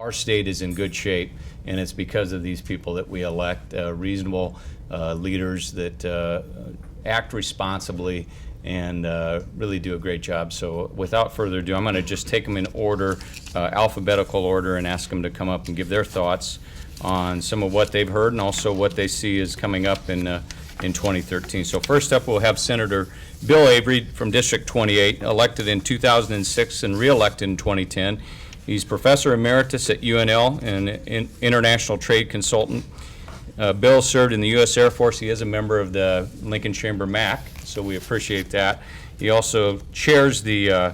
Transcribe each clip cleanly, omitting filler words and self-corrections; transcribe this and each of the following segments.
our state is in good shape, and it's because of these people that we elect, reasonable leaders that act responsibly and really do a great job. So without further ado, I'm going to just take them in order, alphabetical order, and ask them to come up and give their thoughts on some of what they've heard and also what they see is coming up in 2013. So first up, we'll have Senator Bill Avery from District 28, elected in 2006 and re-elected in 2010. He's Professor Emeritus at UNL and an international trade consultant. Bill served in the U.S. Air Force. He is a member of the Lincoln Chamber MAC, so we appreciate that. He also chairs the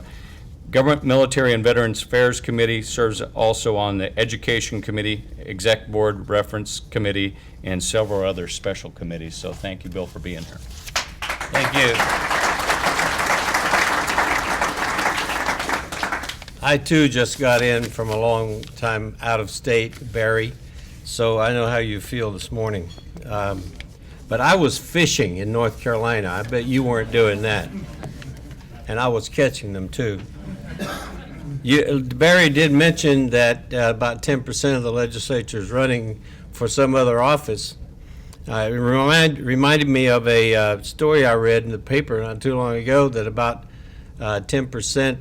Government, Military, and Veterans Affairs Committee, serves also on the Education Committee, Exec Board Reference Committee, and several other special committees. So thank you, Bill, for being here. Thank you. I too just got in from a long time out of state, Barry, so I know how you feel this morning. But I was fishing in North Carolina. I bet you weren't doing that. And I was catching them too. Barry did mention that about 10% of the legislature is running for some other office. It reminded me of a story I read in the paper not too long ago that about 10%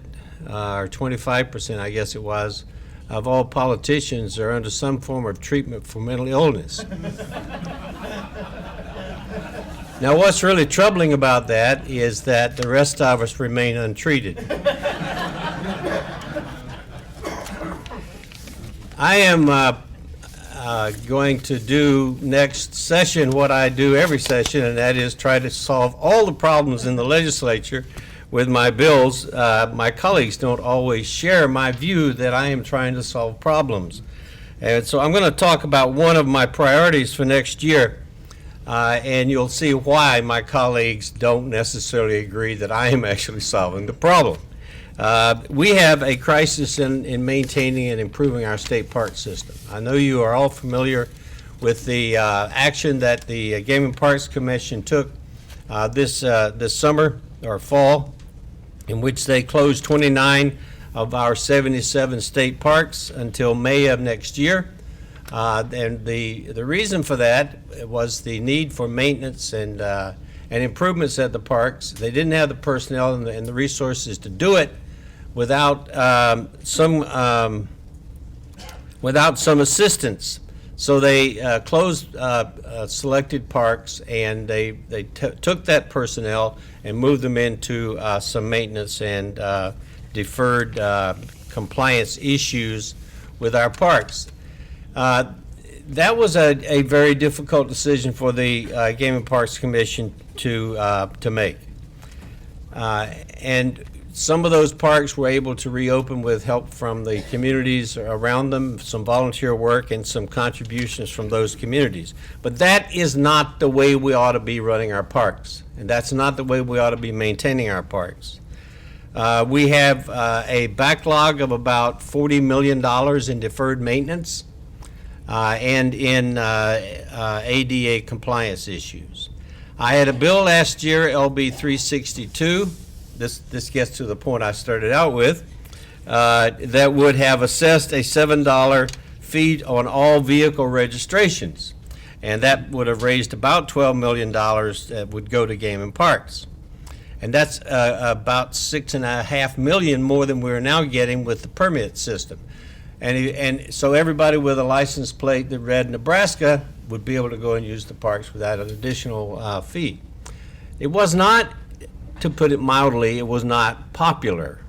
or 25%, I guess it was, of all politicians are under some form of treatment for mental illness. Now, what's really troubling about that is that the rest of us remain untreated. I am going to do next session what I do every session, and that is try to solve all the problems in the legislature with my bills. My colleagues don't always share my view that I am trying to solve problems. And so I'm going to talk about one of my priorities for next year, and you'll see why my colleagues don't necessarily agree that I am actually solving the problem. We have a crisis in maintaining and improving our state park system. I know you are all familiar with the action that the Game and Parks Commission took this summer or fall, in which they closed 29 of our 77 state parks until May of next year. And the reason for that was the need for maintenance and improvements at the parks. They didn't have the personnel and the resources to do it without some assistance. So they closed selected parks, and they took that personnel and moved them into some maintenance and deferred compliance issues with our parks. That was a very difficult decision for the Game and Parks Commission to make. And some of those parks were able to reopen with help from the communities around them, some volunteer work, and some contributions from those communities. But that is not the way we ought to be running our parks, and that's not the way we ought to be maintaining our parks. We have a backlog of about $40 million in deferred maintenance and in ADA compliance issues. I had a bill last year, LB 362. This gets to the point I started out with, that would have assessed a $7 fee on all vehicle registrations. And that would have raised about $12 million that would go to Game and Parks. And that's about $6.5 million more than we're now getting with the permit system. And so everybody with a license plate that read Nebraska would be able to go and use the parks without an additional fee. It was not, to put it mildly, it was not popular.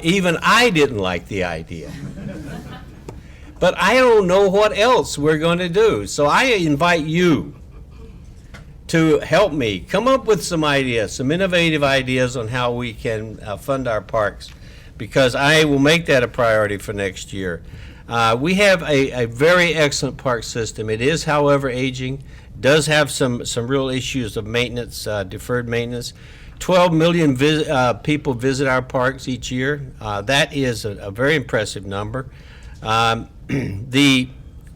Even I didn't like the idea. But I don't know what else we're going to do. So I invite you to help me come up with some ideas, some innovative ideas on how we can fund our parks, because I will make that a priority for next year. We have a very excellent park system. It is, however, aging. Does have some real issues of maintenance, deferred maintenance. 12 million people visit our parks each year. That is a very impressive number. The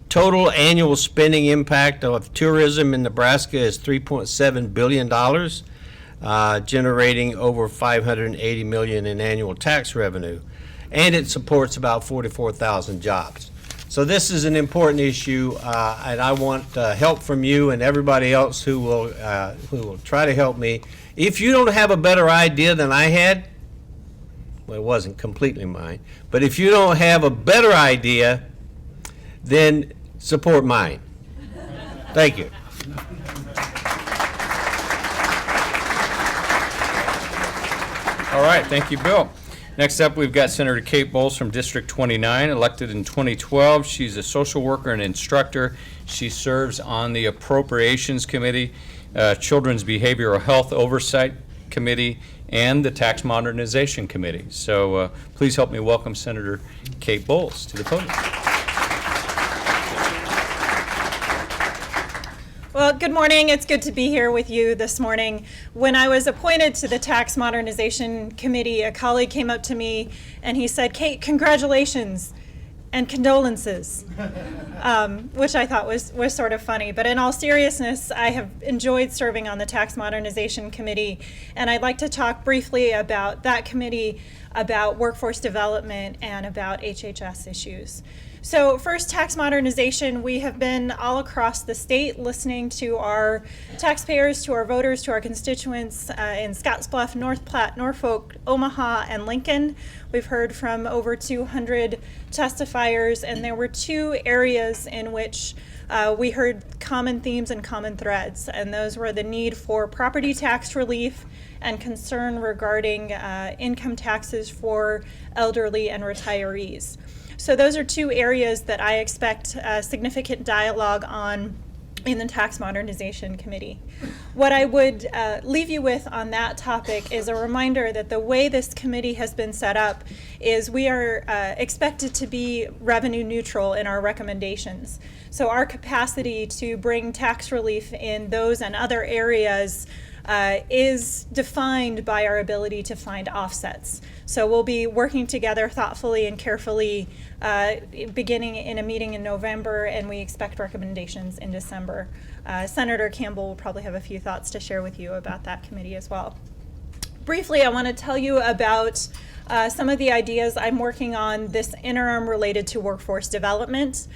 total annual spending impact of tourism in Nebraska is $3.7 billion, generating over $580 million in annual tax revenue. and it supports about 44,000 jobs. So this is an important issue, and I want help from you and everybody else who will try to help me. If you don't have a better idea than I had, well, it wasn't completely mine, but if you don't have a better idea, then support mine. Thank you. All right, thank you, Bill. Next up, we've got Senator Kate Bolz from District 29, elected in 2012. She's a social worker and instructor. She serves on the Appropriations Committee, Children's Behavioral Health Oversight Committee, and the Tax Modernization Committee. So please help me welcome Senator Kate Bolz to the podium. Well, good morning. It's good to be here with you this morning. When I was appointed to the Tax Modernization Committee, a colleague came up to me and he said, "Kate, congratulations and condolences," which I thought was sort of funny. But in all seriousness, I have enjoyed serving on the Tax Modernization Committee, and I'd like to talk briefly about that committee, about workforce development, and about HHS issues. So first, tax modernization. We have been all across the state listening to our taxpayers, to our voters, to our constituents in Scottsbluff, North Platte, Norfolk, Omaha, and Lincoln. We've heard from over 200 testifiers, and there were two areas in which we heard common themes and common threads, and those were the need for property tax relief and concern regarding income taxes for elderly and retirees. So those are two areas that I expect significant dialogue on in the Tax Modernization Committee. What I would leave you with on that topic is a reminder that the way this committee has been set up is we are expected to be revenue neutral in our recommendations. So our capacity to bring tax relief in those and other areas is defined by our ability to find offsets. So we'll be working together thoughtfully and carefully beginning in a meeting in November, and we expect recommendations in December. Senator Campbell will probably have a few thoughts to share with you about that committee as well. Briefly, I want to tell you about some of the ideas I'm working on this interim related to workforce development.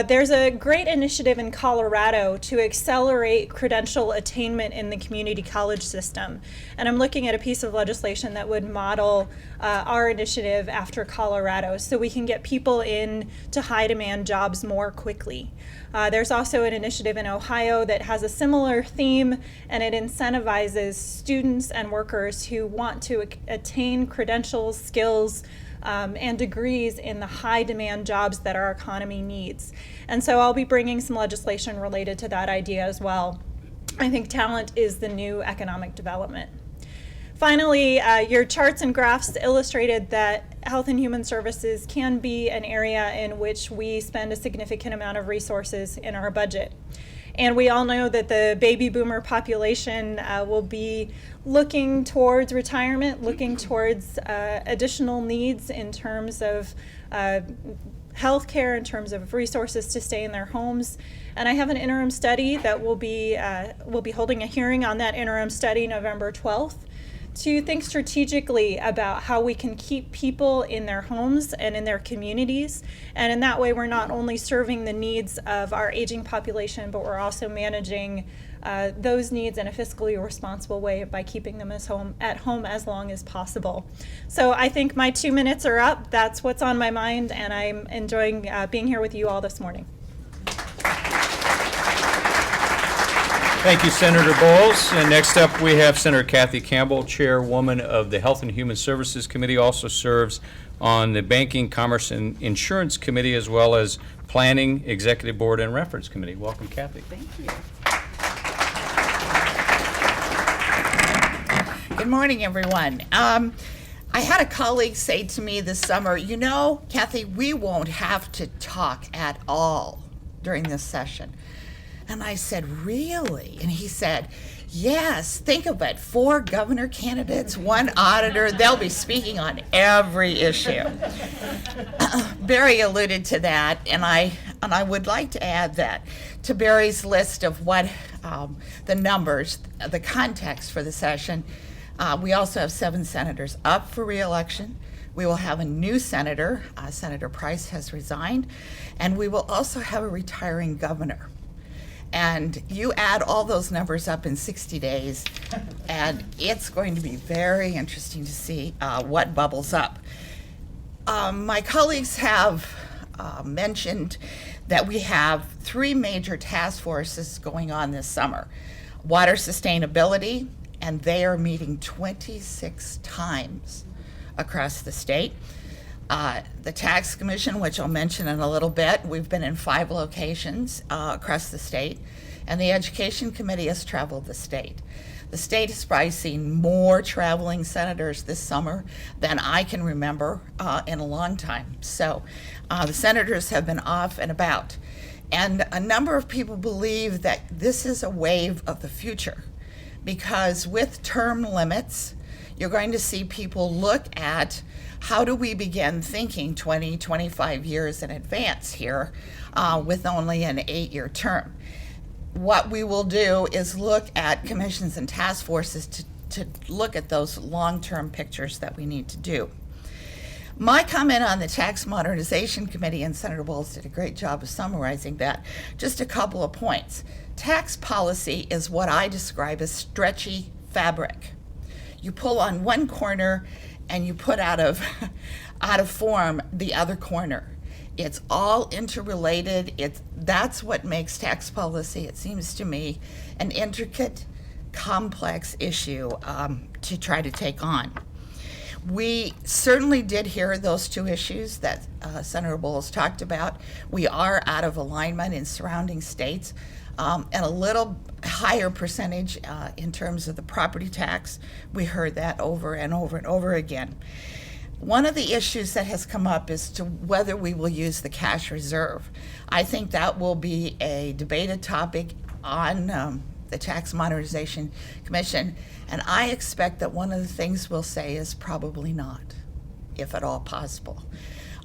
There's a great initiative in Colorado to accelerate credential attainment in the community college system. And I'm looking at a piece of legislation that would model our initiative after Colorado so we can get people in to high demand jobs more quickly. There's also an initiative in Ohio that has a similar theme, and it incentivizes students and workers who want to attain credentials, skills, and degrees in the high demand jobs that our economy needs. And so I'll be bringing some legislation related to that idea as well. I think talent is the new economic development. Finally, your charts and graphs illustrated that Health and Human Services can be an area in which we spend a significant amount of resources in our budget. And we all know that the baby boomer population will be looking towards retirement, looking towards additional needs in terms of health care, in terms of resources to stay in their homes. And I have an interim study that we'll be holding a hearing on that interim study November 12th. To think strategically about how we can keep people in their homes and in their communities. And in that way, we're not only serving the needs of our aging population, but we're also managing those needs in a fiscally responsible way by keeping them at home as long as possible. So I think my 2 minutes are up. That's what's on my mind, and I'm enjoying being here with you all this morning. Thank you, Senator Bolz. And next up, we have Senator Kathy Campbell, Chairwoman of the Health and Human Services Committee, also serves on the Banking, Commerce, and Insurance Committee, as well as Planning, Executive Board, and Reference Committee. Welcome, Kathy. Thank you. Good morning, everyone. I had a colleague say to me this summer, "You know, Kathy, we won't have to talk at all during this session." And I said, "Really?" And he said, "Yes, think of it. 4 governor candidates, 1 auditor. They'll be speaking on every issue." Barry alluded to that, and I would like to add that to Barry's list of what the numbers, the context for the session. We also have 7 senators up for re-election. We will have a new senator. Senator Price has resigned. And we will also have a retiring governor. And you add all those numbers up in 60 days, and it's going to be very interesting to see what bubbles up. My colleagues have mentioned that we have 3 major task forces going on this summer. Water sustainability, and they are meeting 26 times across the state. The Tax Commission, which I'll mention in a little bit, we've been in 5 locations across the state, and the Education Committee has traveled the state. The state has probably seen more traveling senators this summer than I can remember in a long time. So the senators have been off and about. And a number of people believe that this is a wave of the future, because with term limits, you're going to see people look at how do we begin thinking 20, 25 years in advance here with only an 8-year term. What we will do is look at commissions and task forces to look at those long-term pictures that we need to do. My comment on the Tax Modernization Committee, and Senator Bolz did a great job of summarizing that, just a couple of points. Tax policy is what I describe as stretchy fabric. You pull on one corner and you put out of form the other corner. It's all interrelated. That's what makes tax policy, it seems to me, an intricate, complex issue to try to take on. We certainly did hear those 2 issues that Senator Bolz talked about. We are out of alignment in surrounding states, and a little higher percentage in terms of the property tax. We heard that over and over and over again. One of the issues that has come up is to whether we will use the cash reserve. I think that will be a debated topic on the Tax Modernization Commission, and I expect that one of the things we'll say is probably not, if at all possible.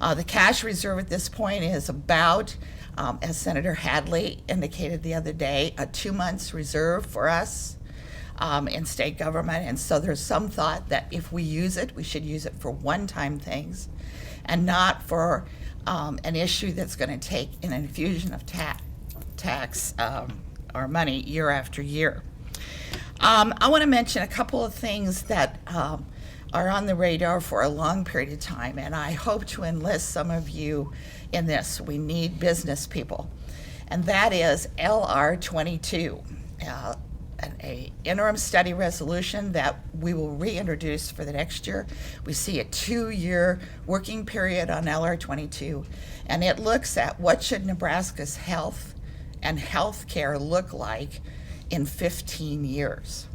The cash reserve at this point is about, as Senator Hadley indicated the other day, a 2 months reserve for us in state government. And so there's some thought that if we use it, we should use it for one-time things and not for an issue that's going to take an infusion of tax or money year after year. I want to mention a couple of things that are on the radar for a long period of time, and I hope to enlist some of you in this. We need business people, and that is LR 22, an interim study resolution that we will reintroduce for the next year. We see a 2-year working period on LR 22, and it looks at what should Nebraska's health and health care look like in 15 years.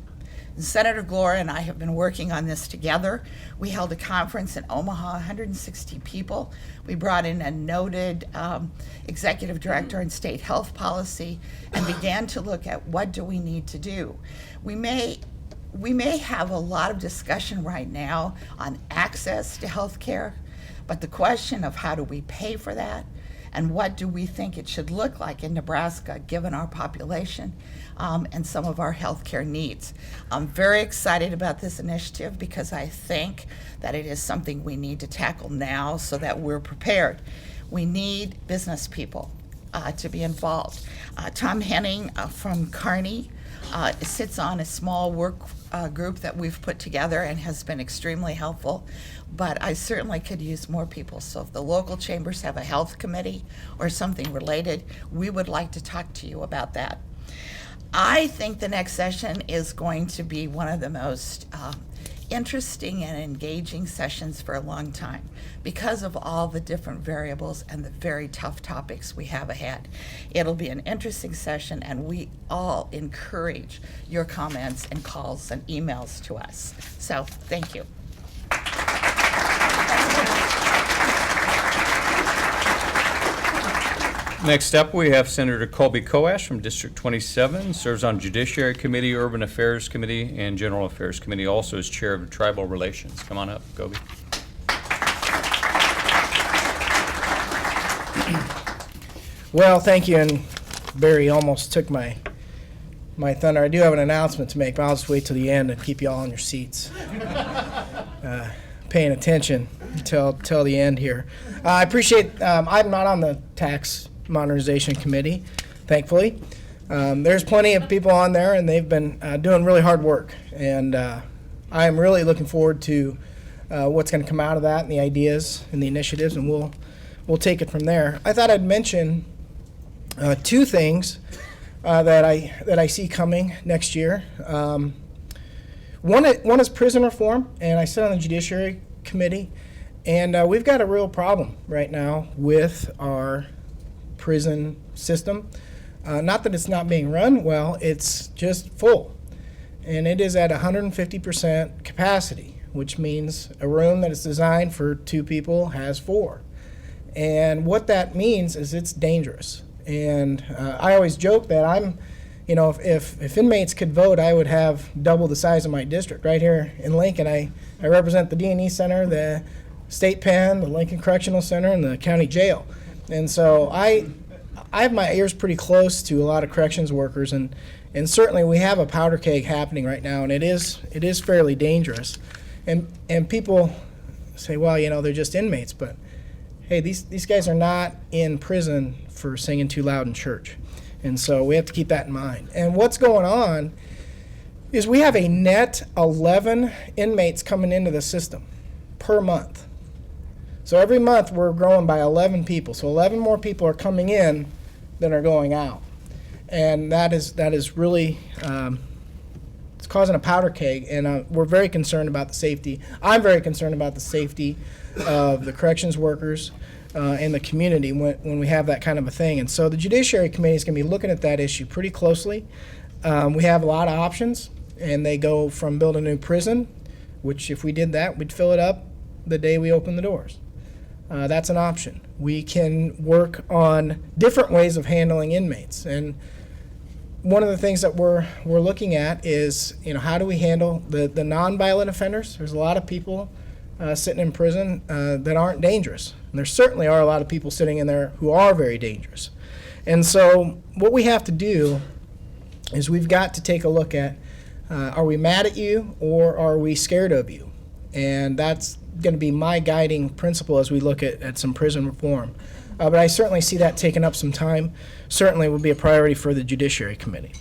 Senator Gloria and I have been working on this together. We held a conference in Omaha, 160 people. We brought in a noted executive director in state health policy and began to look at what do we need to do. We may have a lot of discussion right now on access to health care, but the question of how do we pay for that and what do we think it should look like in Nebraska given our population and some of our healthcare needs. I'm very excited about this initiative because I think that it is something we need to tackle now so that we're prepared. We need business people to be involved. Tom Henning from Kearney sits on a small work group that we've put together and has been extremely helpful, but I certainly could use more people. So if the local chambers have a health committee or something related, we would like to talk to you about that. I think the next session is going to be one of the most interesting and engaging sessions for a long time because of all the different variables and the very tough topics we have ahead. It'll be an interesting session, and we all encourage your comments and calls and emails to us. So thank you. Next up, we have Senator Colby Coash from District 27, serves on Judiciary Committee, Urban Affairs Committee, and General Affairs Committee, also as Chair of Tribal Relations. Come on up, Colby. Well, thank you, and Barry almost took my thunder. I do have an announcement to make, but I'll just wait till the end and keep you all on your seats, paying attention. until the end here. I appreciate. I'm not on the tax modernization committee, thankfully. There's plenty of people on there, and they've been doing really hard work. And I am really looking forward to what's going to come out of that and the ideas and the initiatives, and we'll take it from there. I thought I'd mention two things that I see coming next year. One is prison reform, and I sit on the Judiciary Committee, and we've got a real problem right now with our prison system. Not that it's not being run well, it's just full. And it is at 150% capacity, which means a room that is designed for 2 people has 4. And what that means is it's dangerous. And I always joke that if inmates could vote, I would have double the size of my district. Right here in Lincoln, I represent the D&E Center, the State Pen, the Lincoln Correctional Center, and the County Jail. And so I have my ears pretty close to a lot of corrections workers, and certainly we have a powder keg happening right now, and it is fairly dangerous. And people say, well, they're just inmates, but hey, these guys are not in prison for singing too loud in church. And so we have to keep that in mind. And what's going on is we have a net 11 inmates coming into the system per month. So every month we're growing by 11 people. So 11 more people are coming in than are going out. And that is really, it's causing a powder keg, and we're very concerned about the safety. I'm very concerned about the safety of the corrections workers in the community when we have that kind of a thing. And so the Judiciary Committee is going to be looking at that issue pretty closely. We have a lot of options, and they go from building a new prison, which if we did that, we'd fill it up the day we open the doors. That's an option. We can work on different ways of handling inmates. And one of the things that we're looking at is, how do we handle the nonviolent offenders? There's a lot of people sitting in prison that aren't dangerous. And there certainly are a lot of people sitting in there who are very dangerous. And so what we have to do is we've got to take a look at, are we mad at you or are we scared of you? And that's going to be my guiding principle as we look at some prison reform. But I certainly see that taking up some time. Certainly will be a priority for the Judiciary Committee.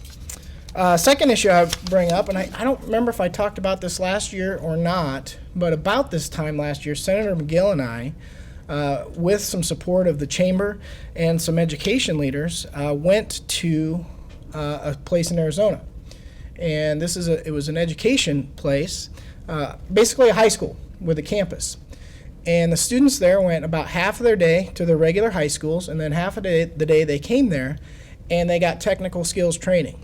Second issue I bring up, and I don't remember if I talked about this last year or not, but about this time last year, Senator McGill and I, with some support of the Chamber and some education leaders, went to a place in Arizona. And it was an education place, basically a high school with a campus. And the students there went about half of their day to their regular high schools, and then half of the day they came there and they got technical skills training.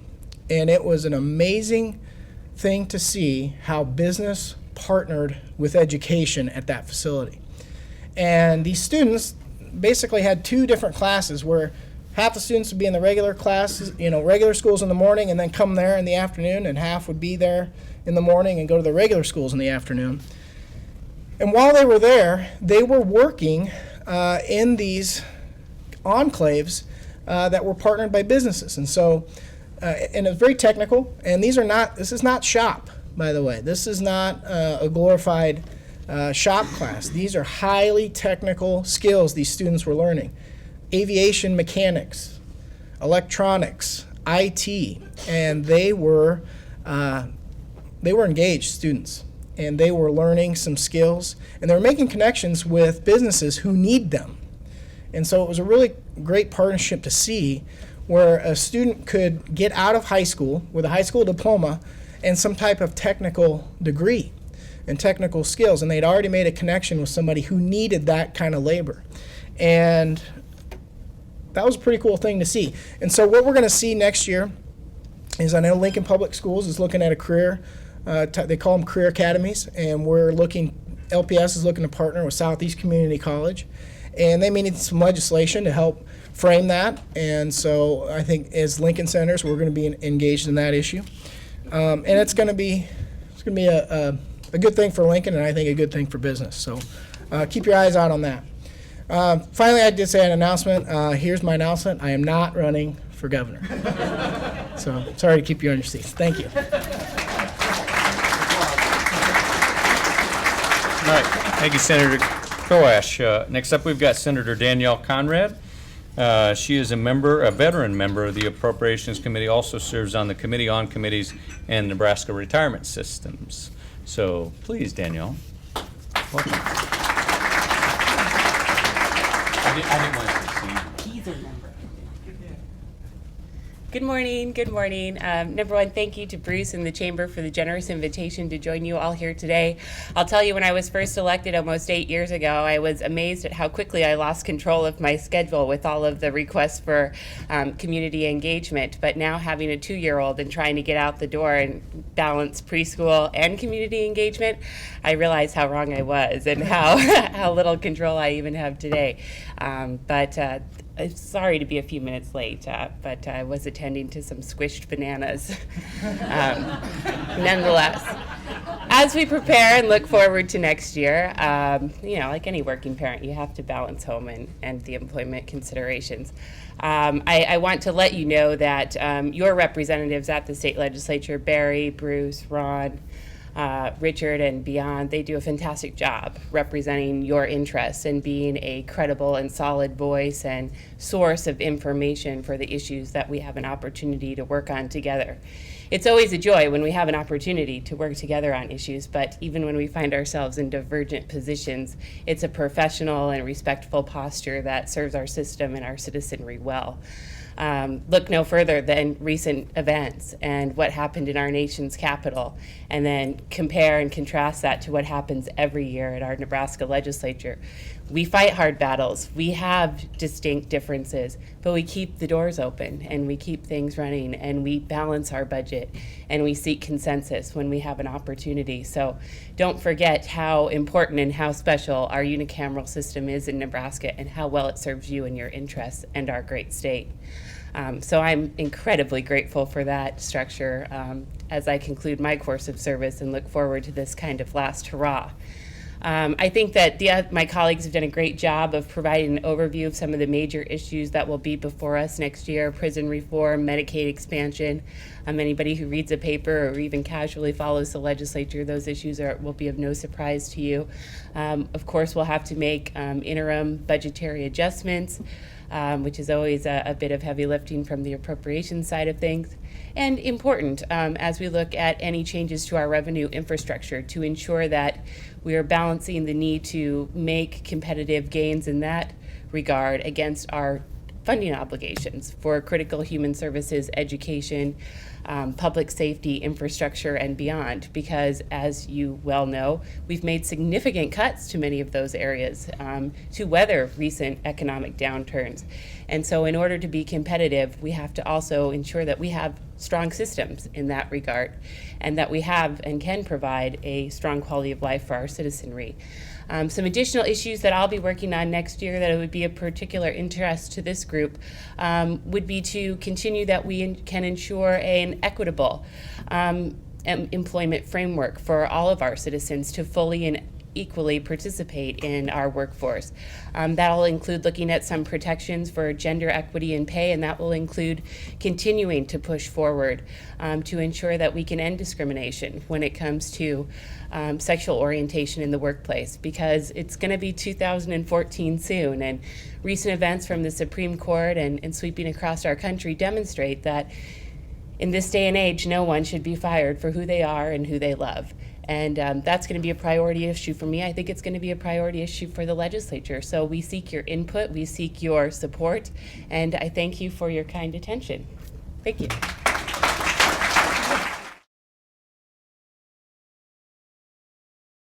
And it was an amazing thing to see how business partnered with education at that facility. And these students basically had 2 different classes where half the students would be in the regular classes, regular schools in the morning and then come there in the afternoon, and half would be there in the morning and go to the regular schools in the afternoon. And while they were there, they were working in these enclaves that were partnered by businesses. And so, and it's very technical, and this is not shop, by the way. This is not a glorified shop class. These are highly technical skills these students were learning. Aviation mechanics, electronics, IT, and they were engaged students. And they were learning some skills, and they were making connections with businesses who need them. And so it was a really great partnership to see where a student could get out of high school with a high school diploma and some type of technical degree and technical skills, and they'd already made a connection with somebody who needed that kind of labor. And that was a pretty cool thing to see. And so what we're going to see next year is, I know Lincoln Public Schools is looking at a career, they call them career academies, and LPS is looking to partner with Southeast Community College, and they may need some legislation to help frame that. And so I think as Lincoln Senators, we're going to be engaged in that issue, and it's going to be a good thing for Lincoln, and I think a good thing for business. So keep your eyes out on that. Finally, I did say an announcement. Here's my announcement: I am not running for governor. So sorry to keep you on your seats. Thank you. All right. Thank you, Senator Coash. Next up, we've got Senator Danielle Conrad. She is a veteran member of the Appropriations Committee, also serves on the Committee on Committees and Nebraska Retirement Systems. So please, Danielle. Welcome. I didn't want to see. He's a member. Good morning. Good morning. Number one, thank you to Bruce and the Chamber for the generous invitation to join you all here today. I'll tell you, when I was first elected almost 8 years ago, I was amazed at how quickly I lost control of my schedule with all of the requests for community engagement. But now, having a 2-year-old and trying to get out the door and balance preschool and community engagement, I realized how wrong I was and how little control I even have today. I'm sorry to be a few minutes late, but I was attending to some squished bananas. Nonetheless, as we prepare and look forward to next year, like any working parent, you have to balance home and the employment considerations. I want to let you know that your representatives at the state legislature, Barry, Bruce, Ron, Richard, and beyond, they do a fantastic job representing your interests and being a credible and solid voice and source of information for the issues that we have an opportunity to work on together. It's always a joy when we have an opportunity to work together on issues, but even when we find ourselves in divergent positions, it's a professional and respectful posture that serves our system and our citizenry well. Look no further than recent events and what happened in our nation's capital, and then compare and contrast that to what happens every year at our Nebraska legislature. We fight hard battles. We have distinct differences, but we keep the doors open and we keep things running and we balance our budget and we seek consensus when we have an opportunity. So don't forget how important and how special our unicameral system is in Nebraska and how well it serves you and your interests and our great state. So I'm incredibly grateful for that structure as I conclude my course of service and look forward to this kind of last hurrah. I think that my colleagues have done a great job of providing an overview of some of the major issues that will be before us next year: prison reform, Medicaid expansion. Anybody who reads a paper or even casually follows the legislature, those issues will be of no surprise to you. Of course, we'll have to make interim budgetary adjustments, which is always a bit of heavy lifting from the appropriations side of things. And important as we look at any changes to our revenue infrastructure to ensure that we are balancing the need to make competitive gains in that regard against our funding obligations for critical human services, education, public safety, infrastructure, and beyond, because as you well know, we've made significant cuts to many of those areas to weather recent economic downturns. And so in order to be competitive, we have to also ensure that we have strong systems in that regard, and that we have and can provide a strong quality of life for our citizenry. Some additional issues that I'll be working on next year that would be of particular interest to this group would be to continue that we can ensure an equitable employment framework for all of our citizens to fully and equally participate in our workforce. That'll include looking at some protections for gender equity in pay, and that will include continuing to push forward to ensure that we can end discrimination when it comes to sexual orientation in the workplace, because it's going to be 2014 soon, and recent events from the Supreme Court and sweeping across our country demonstrate that in this day and age, no one should be fired for who they are and who they love. And that's going to be a priority issue for me. I think it's going to be a priority issue for the legislature. So we seek your input, we seek your support, and I thank you for your kind attention. Thank you.